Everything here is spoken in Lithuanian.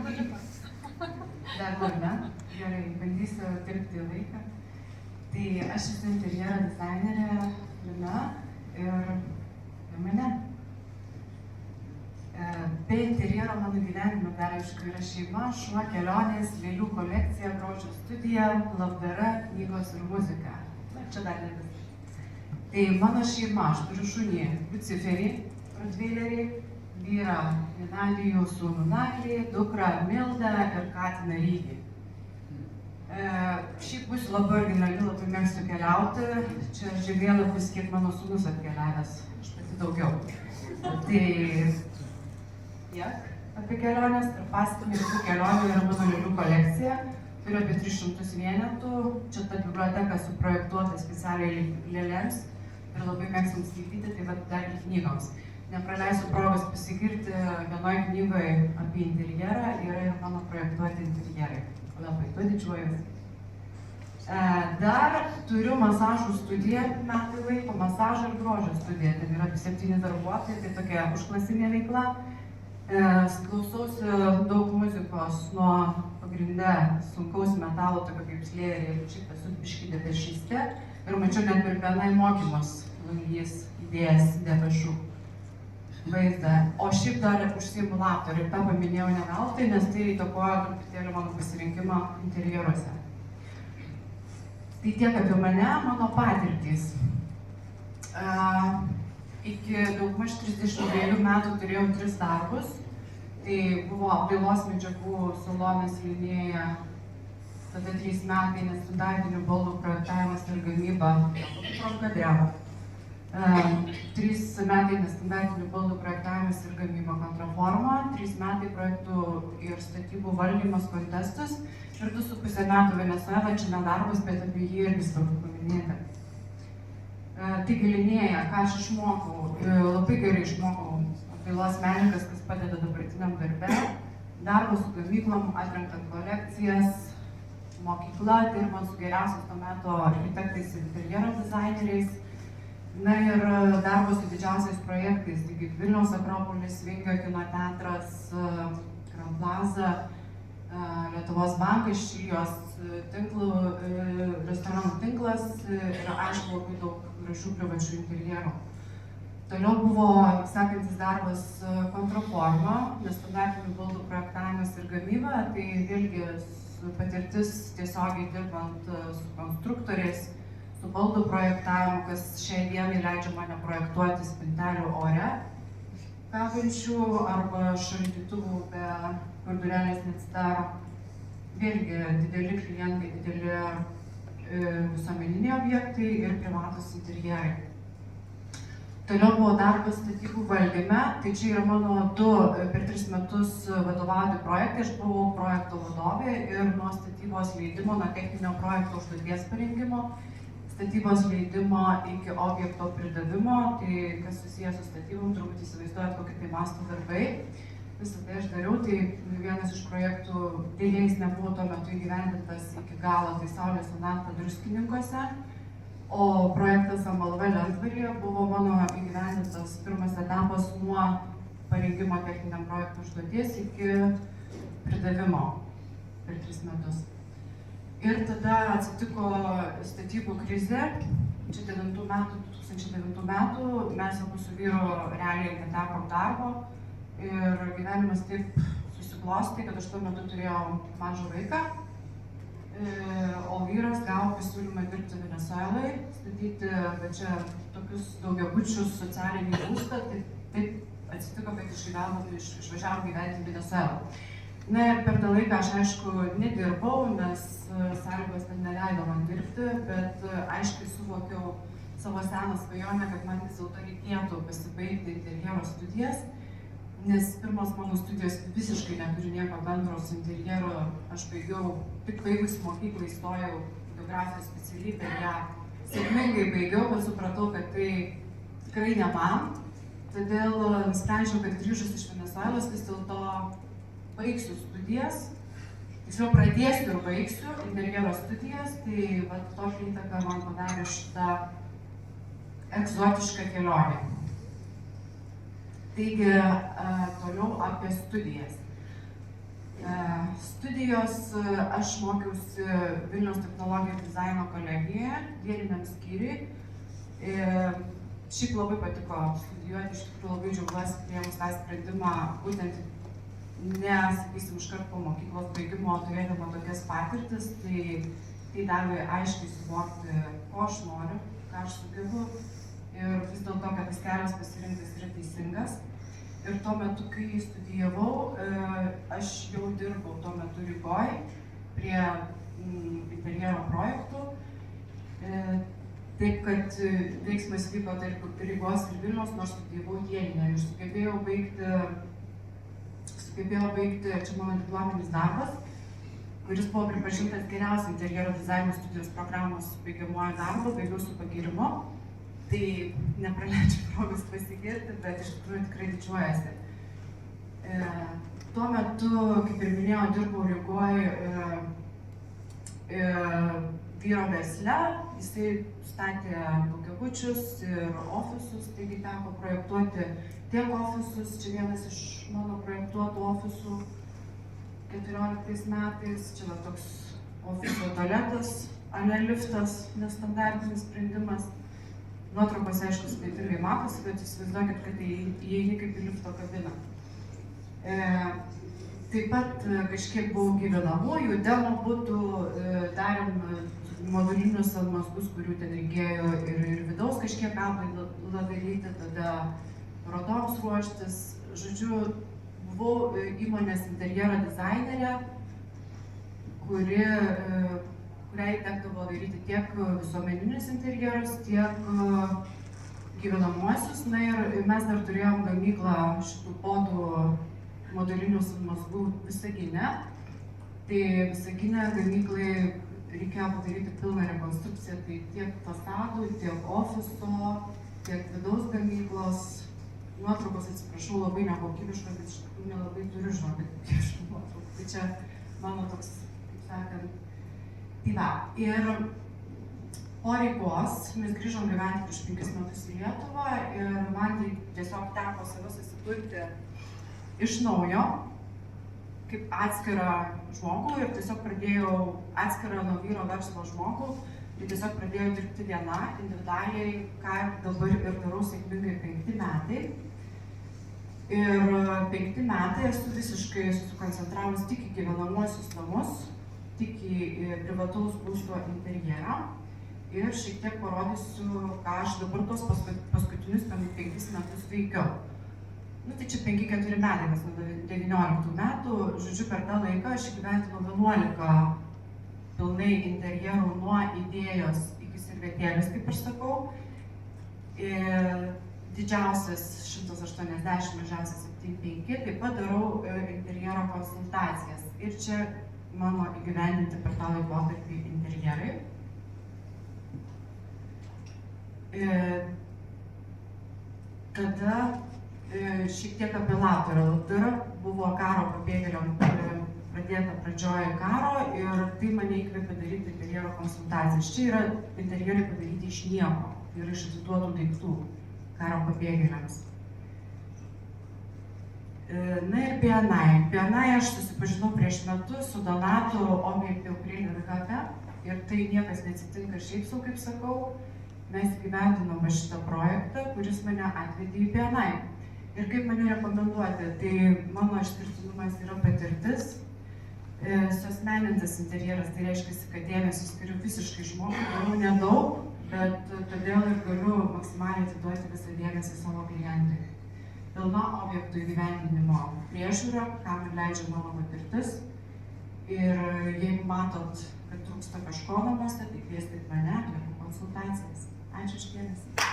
Dar ne? Gerai, bandysiu dirbti laiką. Tai aš esu interjero dizainerė Lina ir mane. Be interjero mano gyvenime dar aišku yra šeima, šuo, kelionės, lėlių kolekcija, grožio studija, labdara, knygos ir muzika. Na, čia dar ne viskas. Tai mano šeima, aš turiu šunį Luciferį, rotveilerį, vyrą Genadijų, sūnų Naglį, dukrą Mildą ir katiną Rygį. Šiaip būsiu labai originali, labai mėgstu keliauti. Čia žemėlapis, kiek mano sūnus atkeliavęs, aš pati daugiau. Tai tiek apie keliones ir pasakojimai tų kelionių yra mano lėlių kolekcija. Turiu apie 300 vienetų. Čia ta biblioteka suprojektuota specialiai lėlėms ir labai mėgstam skaityti, tai va dar ir knygoms. Nepraleisiu progos pasigirti vienoj knygoje apie interjerą, yra ir mano projektuoti interjerai. Labai tuo didžiuojuosi. Dar turiu masažų studiją metai laiko, masažo ir grožio studiją. Ten yra 7 darbuotojai, tai tokia užklasinė veikla. Klausausi daug muzikos nuo pagrindę sunkaus metalo, tokio kaip slėrė ir šiaip esu biškį depešiste. Ir mačiau net per vienai mokymus langys idėjas depešų vaizdą. O šiaip dar užsiimu laptop ir tą paminėjau ne veltui, nes tai įtakoja truputėlį mano pasirinkimą interjeruose. Tai tiek apie mane, mano patirtys. Iki daugmaž 32 metų turėjau 3 darbus. Tai buvo apdailos medžiagų salonas Linėja, tada 3 metai nestandartinių baldų projektavimas ir gamyba Tronkadrevo. 3 metai nestandartinių baldų projektavimas ir gamyba Kontraforma, 3 metai projektų ir statybų valdymas Kontestus ir 2,5 metų Venesuela, čia nedarbas, bet apie jį irgi svarbu paminėti. Taigi Linėja, ką aš išmokau, labai gerai išmokau apdailos menininkas, kas padeda dabartiniam darbe, darbas su gamyklom, atrenkant kolekcijas, mokykla, dirbant su geriausiais tuo metu architektais ir interjero dizaineriais, na ir darbas su didžiausiais projektais, taigi Vilniaus Akropolis, Vingio kino teatras, Grand Plaza, Lietuvos bankas, Šilijos restoranų tinklas ir aišku labai daug gražių privačių interjerų. Toliau buvo sekantis darbas Kontraforma, nestandartinių baldų projektavimas ir gamyba, tai vėlgi patirtis tiesiogiai dirbant su konstruktoriais, su baldų projektavimu, kas šiai dienai leidžia mane projektuoti spintelių ore kabančių arba šaldytuvų be kur durelės neatsidaro. Vėlgi dideli klientai, dideli visuomeniniai objektai ir privatus interjerai. Toliau buvo darbas statybų valdyme, tai čia yra mano 2 per 3 metus vadovauti projektai, aš buvau projekto vadovė ir nuo statybos leidimo, nuo techninio projekto užduoties parengimo, statybos leidimo iki objekto pridavimo, tai kas susijęs su statybom, turbūt įsivaizduojat, kokie tai masto darbai. Visą tai aš dariau, tai vienas iš projektų dėja jis nebuvo tuo metu įgyvendintas iki galo, tai Saulės sonata Druskininkuose, o projektas Amalva Lentvaryje buvo mano įgyvendintas pirmas etapas nuo parengimo techniniam projekto užduoties iki pridavimo per 3 metus. Ir tada atsitiko statybų krizė, čia 2009 metų, mes abu su vyru realiai netekom darbo. Ir gyvenimas taip susiklostė, kad aš tuo metu turėjau mažą vaiką, o vyras gavo pasiūlymą dirbti Venesuelai, statyti čia tokius daugiabučius socialinį būstą, tai taip atsitiko, kad išvažiavom gyventi Venesuelą. Na ir per tą laiką aš aišku nedirbau, nes sąlygos ten neleido man dirbti, bet aiškiai suvokiau savo seną svajonę, kad man vis dėlto reikėtų pasibaigti interjero studijas. Nes pirmos mano studijos visiškai neturi nieko bendro su interjeru. Aš baigiau, tik baigusi mokyklą įstojau fotografijos specialybę ir ją sėkmingai baigiau, bet supratau, kad tai tikrai ne man. Todėl nusprendžiau, kad grįžus iš Venesuelos vis dėlto baigsiu studijas. Tiksliau pradėsiu ir baigsiu interjero studijas, tai tokią įtaką man padarė šitą egzotišką kelionę. Taigi, toliau apie studijas. Studijos aš mokiausi Vilniaus technologijų dizaino kolegijoje, dieniniam skyriui. Šiaip labai patiko studijuoti, iš tikrųjų labai džiaugiuosi priėmus tą sprendimą, būtent sakysim, iškart po mokyklos baigimo turėdama tokias patirtis, tai davė aiškiai suvokti, ko aš noriu, ką aš sugebu ir vis dėlto, kad tas kelias pasirinktas yra teisingas. Ir tuo metu, kai studijavau, aš jau dirbau tuo metu Rygoj prie interjero projektų. Taip, kad veiksmas vyko tarp Rygos ir Vilniaus, nors studijavau Jėlinę ir sugebėjau baigti, čia mano diplominis darbas, kuris buvo pripažintas geriausiu interjero dizaino studijos programos baigiamuoju darbu, baigiau su pagyrimu. Tai nepraleidžiu progos pasigirti, bet iš tikrųjų tikrai didžiuojasi. Tuo metu, kaip ir minėjau, dirbau Rygoj vyro versle. Jisai statė daugiabučius ir ofisus, taigi teko projektuoti tiek ofisus. Čia vienas iš mano projektuotų ofisų 14 metais. Čia va toks ofiso tualetas, ale liftas, nestandartinis sprendimas. Nuotraukose, aišku, sudėtingai matosi, bet įsivaizduokit, kad įeini kaip į lifto kabiną. Taip pat kažkiek buvau gyvenamųjų, demo butų, darėm modulinius mazgus, kurių ten reikėjo ir vidaus kažkiek apdailą daryti, tada parodoms ruoštis. Žodžiu, buvau įmonės interjero dizainerė, kuriai tekdavo daryti tiek visuomeninius interjerus, tiek gyvenamuosius. Na ir mes dar turėjom gamyklą šitų podų modulinių mazgų Visagine. Tai Visagine gamyklai reikėjo padaryti pilną rekonstrukciją, tai tiek fasadų, tiek ofiso, tiek vidaus gamyklos. Nuotraukos, atsiprašau, labai nekokybiškos, bet iš tikrųjų nelabai turiu, žinokit, kokybiškų nuotraukų. Tai čia mano toks, kaip sakant, tai va. Ir po Rygos mes grįžom gyventi prieš 5 metus į Lietuvą ir man tai tiesiog teko save susikurti iš naujo, kaip atskirą žmogų ir tiesiog pradėjau atskirą nuo vyro verslo žmogų. Tai tiesiog pradėjau dirbti viena, individualiai, ką dabar ir darau sėkmingai 5 metai. Ir 5 metai esu visiškai susikoncentravus tik į gyvenamuosius namus, tik į privataus būsto interjerą. Ir šiek tiek parodysiu, ką aš dabar tos paskutinius 5 metus veikiu. Nu tai čia 5-4 metai, nes nuo 19 metų, žodžiu, per tą laiką aš įgyventinau 11 pilnai interjerų nuo idėjos iki servetėlės, kaip aš sakau. Didžiausias 180, mažiausias 75, taip pat darau interjero konsultacijas. Ir čia mano įgyvendinti per tą laikotarpį interjerai. Tada šiek tiek apie labdarą. Labdara buvo karo pabėgėliam pradėta pradžioje karo ir tai mane įkvėpė daryti interjero konsultacijas. Čia yra interjerai padaryti iš nieko, tai yra iš atiduotų daiktų karo pabėgėliams. Na ir PNI. PNI aš susipažinau prieš metus su Donatu Objektų Ukraina VKP ir tai niekas neatsitinka šiaip sau, kaip sakau. Mes įgyvendinome šitą projektą, kuris mane atvedė į PNI. Ir kaip mane rekomenduoti, tai mano išskirtinumas yra patirtis. Suasmenintas interjeras, tai reiškia, kad dėmesį skiriu visiškai žmogui, darau nedaug, bet todėl ir galiu maksimaliai atiduoti visą dėmesį savo klientui. Pilna objektų įgyvendinimo priežiūra, ką man leidžia mano patirtis. Ir jeigu matot, kad trūksta kažko namuose, tai kvieskit mane, atliekų konsultacijas. Ačiū už dėmesį.